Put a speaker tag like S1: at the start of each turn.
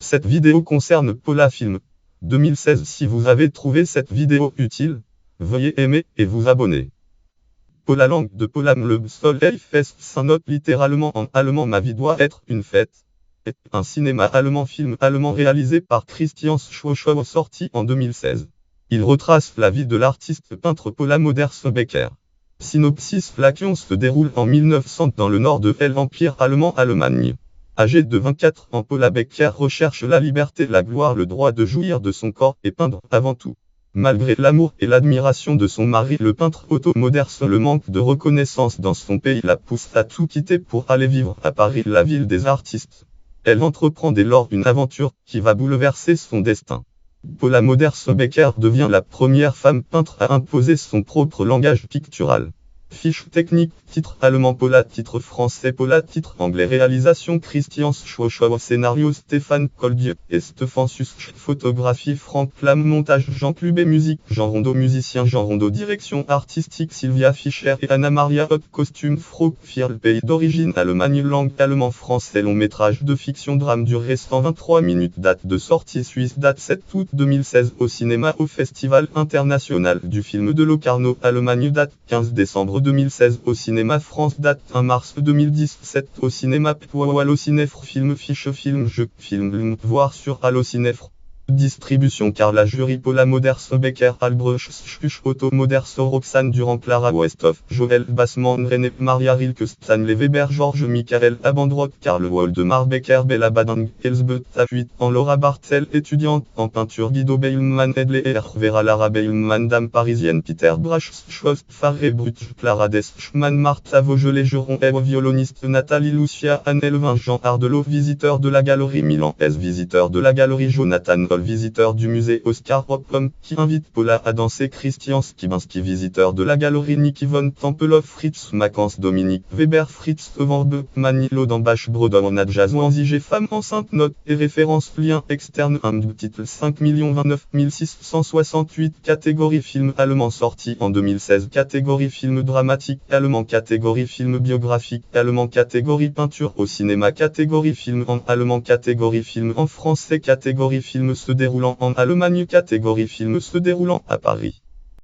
S1: Cette vidéo concerne Paula Film 2016. Si vous avez trouvé cette vidéo utile, veuillez aimer et vous abonner. Paula Lange de Paula le Soleil fest ça note littéralement en allemand ma vie doit être une fête. Est un cinéma allemand film allemand réalisé par Christian Schwoschauer sorti en 2016. Il retrace la vie de l'artiste peintre Paula Modersohn-Becker. Synopsis. L'action se déroule en 1900 dans le nord de l'Empire allemand Allemagne. Âgée de 24 ans, Paula Becker recherche la liberté, la gloire, le droit de jouir de son corps et peindre avant tout. Malgré l'amour et l'admiration de son mari, le peintre Otto Modersohn, le manque de reconnaissance dans son pays la pousse à tout quitter pour aller vivre à Paris, la ville des artistes. Elle entreprend dès lors une aventure qui va bouleverser son destin. Paula Modersohn-Becker devient la première femme peintre à imposer son propre langage pictural. Fiche technique, titre allemand Paula, titre français Paula, titre anglais. Réalisation Christian Schwoschauer, scénario Stéphane Coldieu et Stefan Susch, photographie Franck Plam, montage Jean Clubet, musique Jean Rondeau, musicien Jean Rondeau, direction artistique Sylvia Fischer et Anna Maria Hoth, costume Frau Firl, pays d'origine Allemagne, langue allemand français, long métrage de fiction drame durée 123 minutes, date de sortie Suisse, date 7 août 2016 au cinéma au Festival international du film de Locarno, Allemagne, date 15 décembre 2016 au cinéma France, date 1 mars 2017 au cinéma ou Allocinéfre. Film fiche film jeu film voir sur Allocinéfre. Distribution Carla Jury, Paula Modersohn-Becker, Albrecht Spuch, Otto Modersohn, Roxane Durand, Clara Westhoff, Joël Bassman, René Maria Rilke, Stanley Weber, Georges Michael Abandrock, Karl Waldemar Becker, Bella Badang, Elsbeth Tafuit, en Laura Bartel, étudiante en peinture, Guido Beilman, Edley Vera Lara Beilman, dame parisienne, Peter Brach, Schwoz, Farré Brut, Clara Deschmann, Martha Vaugelet, Geron Eve, violoniste, Nathalie Lucia, Annel Jean Ardelot, visiteur de la galerie Milan S, visiteur de la galerie Jonathan Hall, visiteur du musée Oscar Rockcom, qui invite Paula à danser, Christian Skibinski, visiteur de la galerie Niki von Tempelhof, Fritz Macans, Dominique Weber, Fritz Vanbe, Manilo d'Ambach, Brodom, Nadja Zouanzigé, femme enceinte, note et référence, lien externe, titre 5 029 668, catégorie film allemand sorti en 2016, catégorie film dramatique allemand, catégorie film biographique allemand, catégorie peinture au cinéma, catégorie film en allemand, catégorie film en français, catégorie film se déroulant en Allemagne, catégorie film se déroulant à Paris.